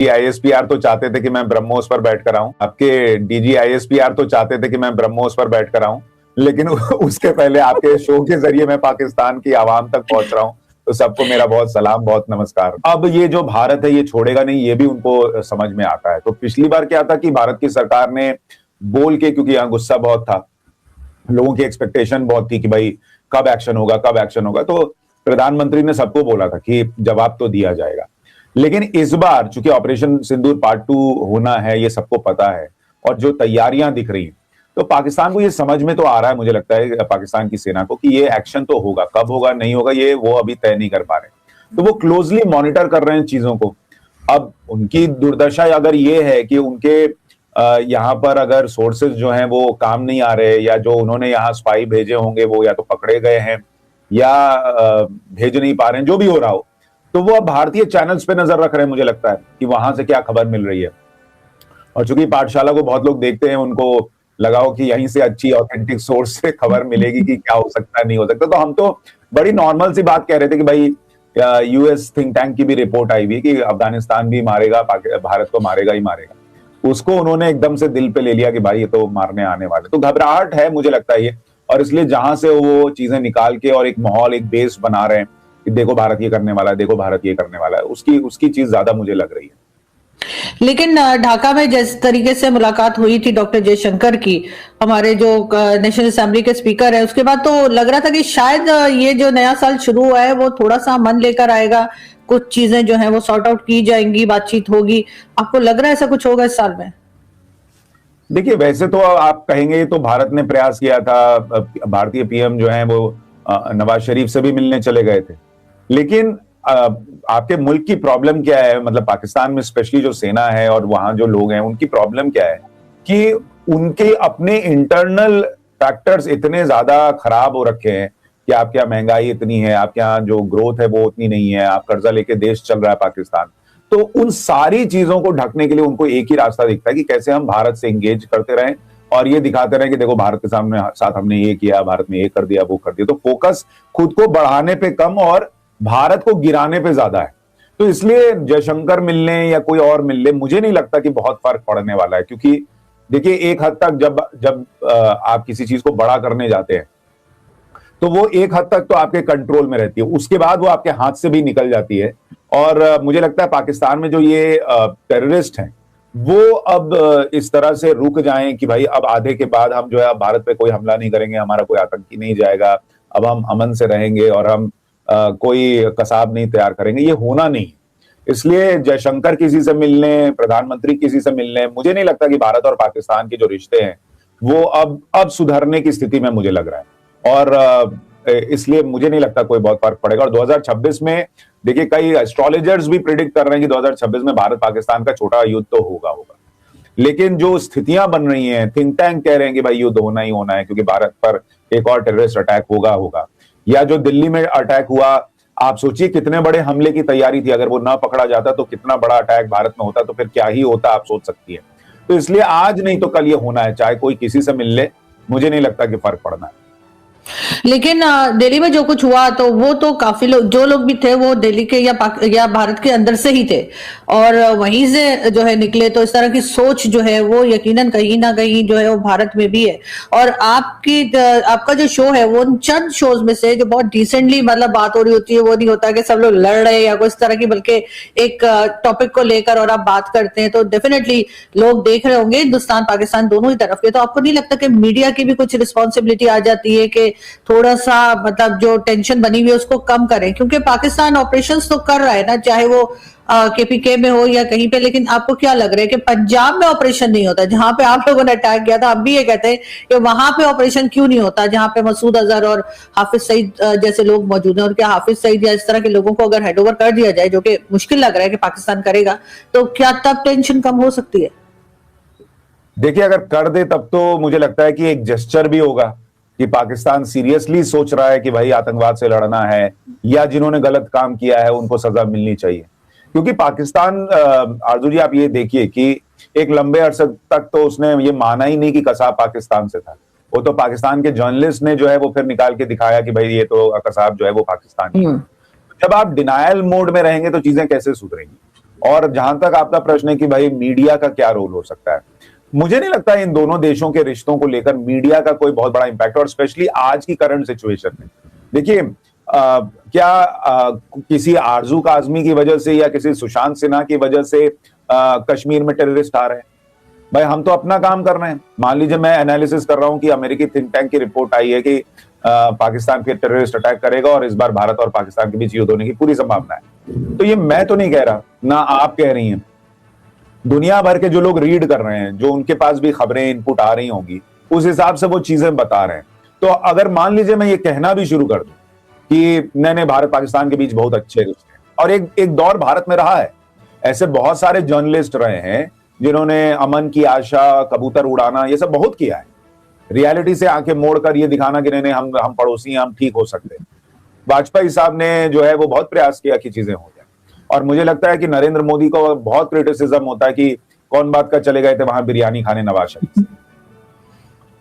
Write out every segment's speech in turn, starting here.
ISPR तो चाहते थे कि मैं ब्रह्मोस पर बैठ कर आऊं, आपके डीजी आईएसपीआर तो चाहते थे कि मैं ब्रह्मोस पर बैठ कर आऊं, लेकिन उसके पहले आपके शो के जरिए मैं पाकिस्तान की आवाम तक पहुंच रहा हूं। तो सबको मेरा बहुत सलाम, बहुत नमस्कार। अब ये जो भारत है ये छोड़ेगा नहीं, ये भी उनको समझ में आता है। तो पिछली बार क्या था कि भारत की सरकार ने बोल के, क्योंकि यहाँ गुस्सा बहुत था, लोगों की एक्सपेक्टेशन बहुत थी कि भाई कब एक्शन होगा, कब एक्शन होगा, तो प्रधानमंत्री ने सबको बोला था कि जवाब तो दिया जाएगा। लेकिन इस बार चूंकि ऑपरेशन सिंदूर पार्ट 2 होना है, ये सबको पता है, और जो तैयारियां दिख रही हैं, तो पाकिस्तान को ये समझ में तो आ रहा है, मुझे लगता है पाकिस्तान की सेना को, कि ये एक्शन तो होगा, कब होगा नहीं होगा ये वो अभी तय नहीं कर पा रहे। तो वो क्लोजली मॉनिटर कर रहे हैं चीजों को। अब उनकी दुर्दशा अगर ये है कि उनके यहाँ पर अगर सोर्सेज जो हैं वो काम नहीं आ रहे, या जो उन्होंने यहाँ स्पाई भेजे होंगे वो या तो पकड़े गए हैं या भेज नहीं पा रहे हैं, जो भी हो रहा हो, तो वो अब भारतीय चैनल्स पे नजर रख रहे हैं, मुझे लगता है कि वहां से क्या खबर मिल रही है। और चूंकि पाठशाला को बहुत लोग देखते हैं, उनको लगाओ कि यहीं से अच्छी ऑथेंटिक सोर्स से खबर मिलेगी कि क्या हो सकता है, नहीं हो सकता। तो हम तो बड़ी नॉर्मल सी बात कह रहे थे कि भाई यूएस थिंक टैंक की भी रिपोर्ट आई हुई कि अफगानिस्तान भी मारेगा, भारत को मारेगा ही मारेगा। उसको उन्होंने एकदम से दिल पे ले लिया कि भाई ये तो मारने आने वाले। तो घबराहट है, मुझे लगता है ये, और इसलिए जहां से वो चीजें निकाल के और एक माहौल, एक बेस बना रहे हैं कि देखो भारत ये करने वाला है, देखो भारत ये करने वाला है, उसकी चीज ज्यादा मुझे लग रही है। लेकिन ढाका में जिस तरीके से मुलाकात हुई थी डॉक्टर जयशंकर की, हमारे जो नेशनल असेंबली के स्पीकर है, उसके बाद तो लग रहा था कि शायद ये जो नया साल शुरू हुआ है वो थोड़ा सा मन लेकर आएगा, कुछ चीजें जो हैं वो सॉर्ट आउट की जाएंगी, बातचीत होगी। आपको लग रहा है ऐसा कुछ होगा इस साल में? देखिए, वैसे तो आप कहेंगे तो भारत ने प्रयास किया था, भारतीय पीएम जो है वो नवाज शरीफ से भी मिलने चले गए थे। लेकिन आपके मुल्क की प्रॉब्लम क्या है, मतलब पाकिस्तान में स्पेशली जो सेना है और वहां जो लोग हैं, उनकी प्रॉब्लम क्या है कि उनके अपने इंटरनल फैक्टर्स इतने ज्यादा खराब हो रखे हैं कि आपके यहाँ महंगाई इतनी है, आपके यहाँ जो ग्रोथ है वो उतनी नहीं है, आप कर्जा लेके देश चल रहा है पाकिस्तान। तो उन सारी चीजों को ढकने के लिए उनको एक ही रास्ता दिखता है कि कैसे हम भारत से एंगेज करते रहें और ये दिखाते रहें कि देखो भारत के सामने साथ हमने ये किया, भारत में ये कर दिया, वो कर दिया। तो फोकस खुद को बढ़ाने पे कम और भारत को गिराने पे ज्यादा है। तो इसलिए जयशंकर मिलने या कोई और मिलने, मुझे नहीं लगता कि बहुत फर्क पड़ने वाला है, क्योंकि देखिए एक हद तक जब आप किसी चीज को बड़ा करने जाते हैं तो वो एक हद तक तो आपके कंट्रोल में रहती है, उसके बाद वो आपके हाथ से भी निकल जाती है। और मुझे लगता है पाकिस्तान में जो ये टेररिस्ट हैं वो अब इस तरह से रुक जाएं कि भाई अब आधे के बाद हम जो है भारत पे कोई हमला नहीं करेंगे, हमारा कोई आतंकी नहीं जाएगा, अब हम अमन से रहेंगे और हम कोई कसाब नहीं तैयार करेंगे, ये होना नहीं। इसलिए जयशंकर किसी से मिलने, प्रधानमंत्री किसी से मिलने, मुझे नहीं लगता कि भारत और पाकिस्तान के जो रिश्ते हैं वो अब सुधरने की स्थिति में मुझे लग रहा है। और इसलिए मुझे नहीं लगता कोई बहुत फर्क पड़ेगा। और 2026 में देखिए कई एस्ट्रोलॉजर्स भी प्रिडिक्ट कर रहे हैं कि 2026 में भारत पाकिस्तान का छोटा युद्ध तो होगा। लेकिन जो स्थितियां बन रही हैं, थिंक टैंक कह रहे हैं कि भाई युद्ध होना ही होना है क्योंकि भारत पर एक और टेररिस्ट अटैक होगा। या जो दिल्ली में अटैक हुआ, आप सोचिए कितने बड़े हमले की तैयारी थी, अगर वो ना पकड़ा जाता तो कितना बड़ा अटैक भारत में होता, तो फिर क्या ही होता आप सोच सकती है। तो इसलिए आज नहीं तो कल ये होना है, चाहे कोई किसी से मिल ले, मुझे नहीं लगता कि फर्क पड़ना है। लेकिन दिल्ली में जो कुछ हुआ तो वो तो काफी लोग, जो लोग भी थे वो दिल्ली के या भारत के अंदर से ही थे और वहीं से जो है निकले। तो इस तरह की सोच जो है वो यकीनन कहीं ना कहीं जो है वो भारत में भी है। और आपका जो शो है वो चंद शोज में से जो बहुत डिसेंटली मतलब बात हो रही होती है, वो नहीं होता कि सब लोग लड़ रहे हैं या कुछ तरह की, बल्कि एक टॉपिक को लेकर और आप बात करते हैं तो डेफिनेटली लोग देख रहे होंगे हिंदुस्तान पाकिस्तान दोनों ही तरफ के। तो आपको नहीं लगता कि मीडिया की भी कुछ रिस्पॉन्सिबिलिटी आ जाती है कि थोड़ा सा मतलब जो टेंशन बनी हुई है उसको कम करें? क्योंकि पाकिस्तान ऑपरेशंस तो कर रहा है ना, चाहे वो केपीके में हो या कहीं पे। लेकिन आपको क्या लग रहा है कि पंजाब में ऑपरेशन नहीं होता जहां पे आप लोगों ने अटैक किया था? हम भी ये कहते हैं कि वहां पे ऑपरेशन क्यों नहीं होता जहां पे मसूद अजहर और हाफिज सईद जैसे लोग मौजूद हैं? और क्या हाफिज सईद या इस तरह के लोगों को अगर हैंडओवर कर दिया जाए, जो कि मुश्किल लग रहा है कि पाकिस्तान करेगा, तो क्या तब टेंशन कम हो सकती है? देखिए अगर कर दे तब तो मुझे लगता है कि एक जेस्चर भी होगा कि पाकिस्तान सीरियसली सोच रहा है कि भाई आतंकवाद से लड़ना है, या जिन्होंने गलत काम किया है उनको सजा मिलनी चाहिए। क्योंकि पाकिस्तान, आरजू जी आप ये देखिए कि एक लंबे अरसे तक तो उसने ये माना ही नहीं कि कसाब पाकिस्तान से था। वो तो पाकिस्तान के जर्नलिस्ट ने जो है वो फिर निकाल के दिखाया कि भाई ये तो कसाब जो है वो पाकिस्तानी है। जब आप डिनायल मोड में रहेंगे तो चीजें कैसे सुधरेंगी? और जहां तक आपका प्रश्न है कि भाई मीडिया का क्या रोल हो सकता है, मुझे नहीं लगता इन दोनों देशों के रिश्तों को लेकर मीडिया का कोई बहुत बड़ा इंपैक्ट, और स्पेशली आज की करंट सिचुएशन में देखिए किसी आरजू काजमी की वजह से या किसी सुशांत सिन्हा की वजह से कश्मीर में टेररिस्ट आ रहे हैं। भाई हम तो अपना काम कर रहे हैं। मान लीजिए मैं एनालिसिस कर रहा हूं कि अमेरिकी थिंक टैंक की रिपोर्ट आई है कि पाकिस्तान पे टेररिस्ट अटैक करेगा और इस बार भारत और पाकिस्तान के बीच युद्ध होने की पूरी संभावना है। तो ये मैं तो नहीं कह रहा, ना आप कह रही हैं, दुनिया भर के जो लोग रीड कर रहे हैं, जो उनके पास भी खबरें इनपुट आ रही होंगी, उस हिसाब से वो चीजें बता रहे हैं। तो अगर मान लीजिए मैं ये कहना भी शुरू कर दूं कि नहीं भारत पाकिस्तान के बीच बहुत अच्छे रिश्ते हैं, और एक दौर भारत में रहा है, ऐसे बहुत सारे जर्नलिस्ट रहे हैं जिन्होंने अमन की आशा, कबूतर उड़ाना, ये सब बहुत किया है, रियलिटी से आंखें मोड़कर ये दिखाना कि नहीं हम पड़ोसी हैं, हम ठीक हो सकते हैं। वाजपेयी साहब ने जो है वो बहुत प्रयास किया कि चीजें हो जाए, और मुझे लगता है कि नरेंद्र मोदी को बहुत क्रिटिसिज्म होता है कि कौन बात का चले गए थे वहां बिरयानी खाने नवाज शरीफ से,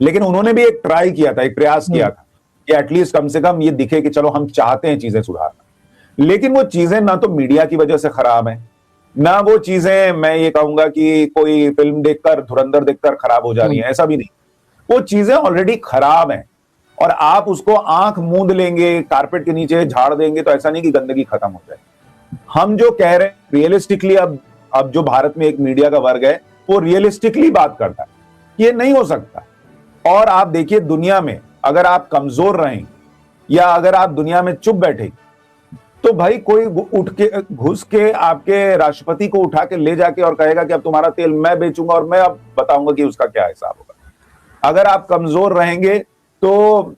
लेकिन उन्होंने भी एक ट्राई किया था, एक प्रयास किया था कि एटलीस्ट कम से कम ये दिखे कि चलो हम चाहते हैं चीजें सुधारना। लेकिन वो चीजें ना तो मीडिया की वजह से खराब है, ना वो चीजें मैं ये कहूंगा कि कोई फिल्म देखकर, धुरंधर देखकर खराब हो जा रही है, ऐसा भी नहीं। वो चीजें ऑलरेडी खराब हैं और आप उसको आंख मूंद लेंगे, कारपेट के नीचे झाड़ देंगे तो ऐसा नहीं कि गंदगी खत्म हो जाए। हम जो कह रहे हैं रियलिस्टिकली, अब जो भारत में एक मीडिया का वर्ग है वो रियलिस्टिकली बात करता है, ये नहीं हो सकता। और आप देखिए दुनिया में अगर आप कमजोर रहें या अगर आप दुनिया में चुप बैठे तो भाई कोई उठ के घुस के आपके राष्ट्रपति को उठा के ले जाके और कहेगा कि अब तुम्हारा तेल मैं बेचूंगा और मैं अब बताऊंगा कि उसका क्या हिसाब होगा। अगर आप कमजोर रहेंगे तो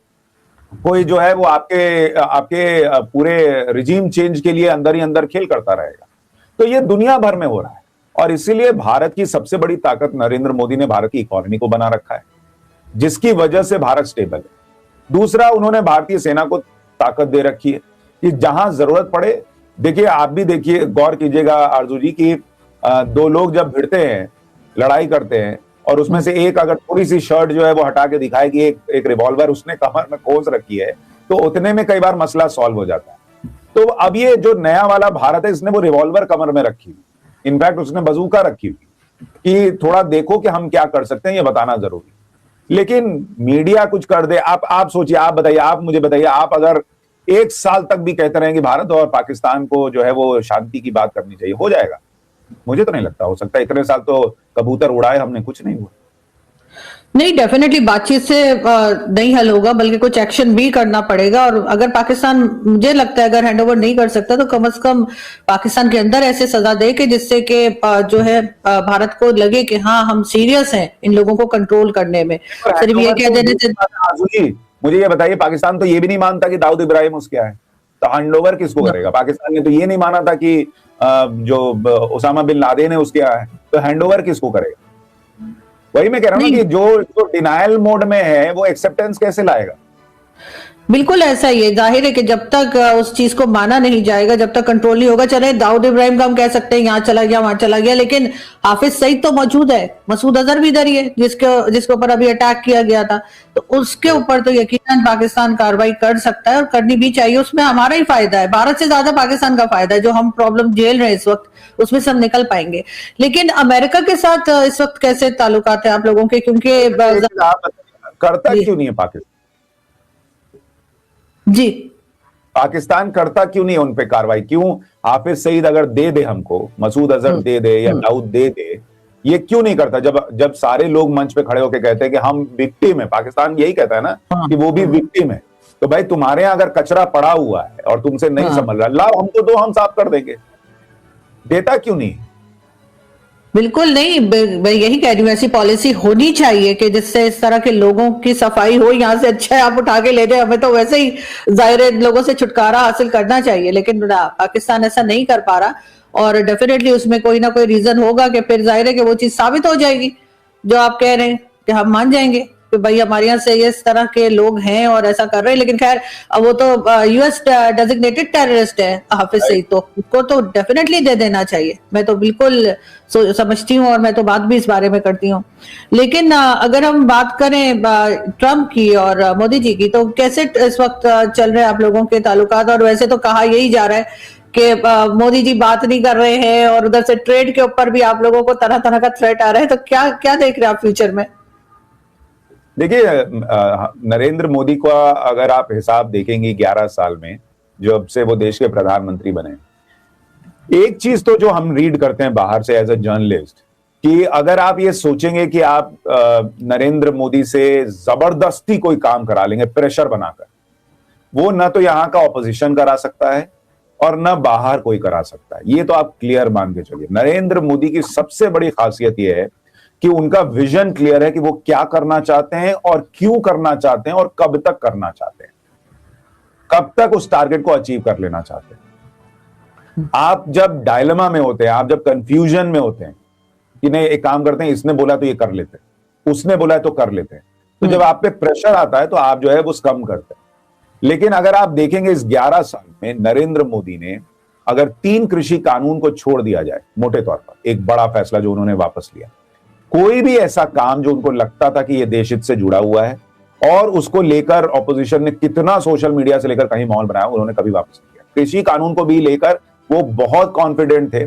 कोई जो है वो आपके पूरे रिजीम चेंज के लिए अंदर ही अंदर खेल करता रहेगा। तो ये दुनिया भर में हो रहा है, और इसीलिए भारत की सबसे बड़ी ताकत नरेंद्र मोदी ने भारत की इकोनॉमी को बना रखा है, जिसकी वजह से भारत स्टेबल है। दूसरा, उन्होंने भारतीय सेना को ताकत दे रखी है कि जहां जरूरत पड़े, देखिए आप भी देखिए, गौर कीजिएगा आरजू जी की दो लोग जब भिड़ते हैं, लड़ाई करते हैं, और उसमें से एक अगर थोड़ी सी शर्ट जो है वो हटा के दिखाए कि एक रिवॉल्वर उसने कमर में खोस रखी है, तो उतने में कई बार मसला सॉल्व हो जाता है। तो अब ये जो नया वाला भारत है, इसने वो रिवॉल्वर कमर में रखी हुई, इनफैक्ट उसने बंदूका रखी हुई कि थोड़ा देखो कि हम क्या कर सकते हैं, ये बताना जरूरी। लेकिन मीडिया कुछ कर दे, आप सोचिए, आप बताइए, आप मुझे बताइए, आप अगर एक साल तक भी कहते रहेंगे भारत और पाकिस्तान को जो है वो शांति की बात करनी चाहिए, हो जाएगा? मुझे तो नहीं लगता हो सकता। इतने साल तो कबूतर उड़ाए हमने, कुछ नहीं हुआ। नहीं, डेफिनेटली बातचीत से नहीं हल होगा, बल्कि कुछ एक्शन भी करना पड़ेगा। और अगर पाकिस्तान, मुझे लगता है अगर हैंडओवर नहीं कर सकता तो कम से कम पाकिस्तान के अंदर ऐसे सजा दे कि जिससे कि जो है भारत को लगे कि हाँ हम सीरियस हैं इन लोगों को कंट्रोल करने में। सिर्फ ये कह देने से, मुझे ये बताइए, पाकिस्तान तो ये भी नहीं मानता कि दाऊद इब्राहिम उसके है, तो हैंडओवर किसको करेगा? पाकिस्तान ने तो ये नहीं माना था कि जो ओसामा बिन लादेन है उसके है, तो हैंडओवर किसको करेगा? वही मैं कह रहा हूं कि जो डिनायल मोड में है वो एक्सेप्टेंस कैसे लाएगा? बिल्कुल ऐसा ही है। जाहिर है कि जब तक उस चीज को माना नहीं जाएगा, जब तक कंट्रोल नहीं होगा, चले दाऊद इब्राहिम का हम कह सकते हैं यहाँ चला गया वहां चला गया, लेकिन हाफिज सईद तो मौजूद है, मसूद अजहर भी इधर ही है जिसके ऊपर अभी अटैक किया गया था। तो उसके ऊपर तो यकीनन पाकिस्तान कार्रवाई कर सकता है और करनी भी चाहिए। उसमें हमारा ही फायदा है, भारत से ज्यादा पाकिस्तान का फायदा है। जो हम प्रॉब्लम झेल रहे हैं इस वक्त, उसमें से हम निकल पाएंगे। लेकिन अमेरिका के साथ इस वक्त कैसे ताल्लुकात है आप लोगों के? क्योंकि करता क्यों नहीं है पाकिस्तान? जी, पाकिस्तान करता क्यों नहीं है उन पे कार्रवाई? क्यों हाफिज सईद अगर दे दे हमको, मसूद अजहर दे दे या दाऊद दे दे, ये क्यों नहीं करता? जब सारे लोग मंच पे खड़े होकर कहते हैं कि हम विक्टिम है, पाकिस्तान यही कहता है ना कि वो भी विक्टिम है। तो भाई तुम्हारे यहां अगर कचरा पड़ा हुआ है और तुमसे नहीं संभल रहा, लाओ हमको दो, हम साफ कर देंगे। देता क्यों नहीं? बिल्कुल नहीं, मैं यही कह रही हूँ, ऐसी पॉलिसी होनी चाहिए कि जिससे इस तरह के लोगों की सफाई हो। यहाँ से अच्छा है आप उठा के ले जाए, हमें तो वैसे ही जाहिर है लोगों से छुटकारा हासिल करना चाहिए, लेकिन पाकिस्तान ऐसा नहीं कर पा रहा। और डेफिनेटली उसमें कोई ना कोई रीजन होगा कि फिर जाहिर है कि वो चीज साबित हो जाएगी जो आप कह रहे हैं, कि हम मान जाएंगे कि भाई हमारे यहाँ से इस तरह के लोग हैं और ऐसा कर रहे हैं। लेकिन खैर वो तो यूएस डेजिग्नेटेड टेररिस्ट है हाफिज सईद, तो उसको तो डेफिनेटली दे देना चाहिए। मैं तो बिल्कुल समझती हूँ और मैं तो बात भी इस बारे में करती हूँ। लेकिन अगर हम बात करें ट्रम्प की और मोदी जी की, तो कैसे इस वक्त चल रहे हैं आप लोगों के ताल्लुकात? और वैसे तो कहा यही जा रहा है कि मोदी जी बात नहीं कर रहे हैं और उधर से ट्रेड के ऊपर भी आप लोगों को तरह तरह का थ्रेट आ रहा है, तो क्या क्या देख रहे हैं आप फ्यूचर में? देखिए, नरेंद्र मोदी का अगर आप हिसाब देखेंगे 11 साल में जब से वो देश के प्रधानमंत्री बने, एक चीज तो जो हम रीड करते हैं बाहर से एज अ जर्नलिस्ट, कि अगर आप ये सोचेंगे कि आप नरेंद्र मोदी से जबरदस्ती कोई काम करा लेंगे प्रेशर बनाकर, वो ना तो यहां का ऑपोजिशन करा सकता है और ना बाहर कोई करा सकता है। ये तो आप क्लियर मान के चलिए। नरेंद्र मोदी की सबसे बड़ी खासियत यह है कि उनका विजन क्लियर है कि वो क्या करना चाहते हैं और क्यों करना चाहते हैं और कब तक करना चाहते हैं, कब तक उस टारगेट को अचीव कर लेना चाहते हैं। आप जब डायलेमा में होते हैं, आप जब कंफ्यूजन में होते हैं कि नहीं एक काम करते हैं, इसने बोला तो ये कर लेते हैं, उसने बोला है तो कर लेते हैं, तो जब आप पे प्रेशर आता है तो आप जो है वो कम करते हैं। लेकिन अगर आप देखेंगे इस 11 साल में नरेंद्र मोदी ने अगर 3 कृषि कानून को छोड़ दिया जाए, मोटे तौर पर एक बड़ा फैसला जो उन्होंने वापस लिया, कोई भी ऐसा काम जो उनको लगता था कि ये देश हित से जुड़ा हुआ है और उसको लेकर ऑपोजिशन ने कितना सोशल मीडिया से लेकर कहीं माहौल बनाया, उन्होंने कभी वापस नहीं किया। कृषि कानून को भी लेकर वो बहुत कॉन्फिडेंट थे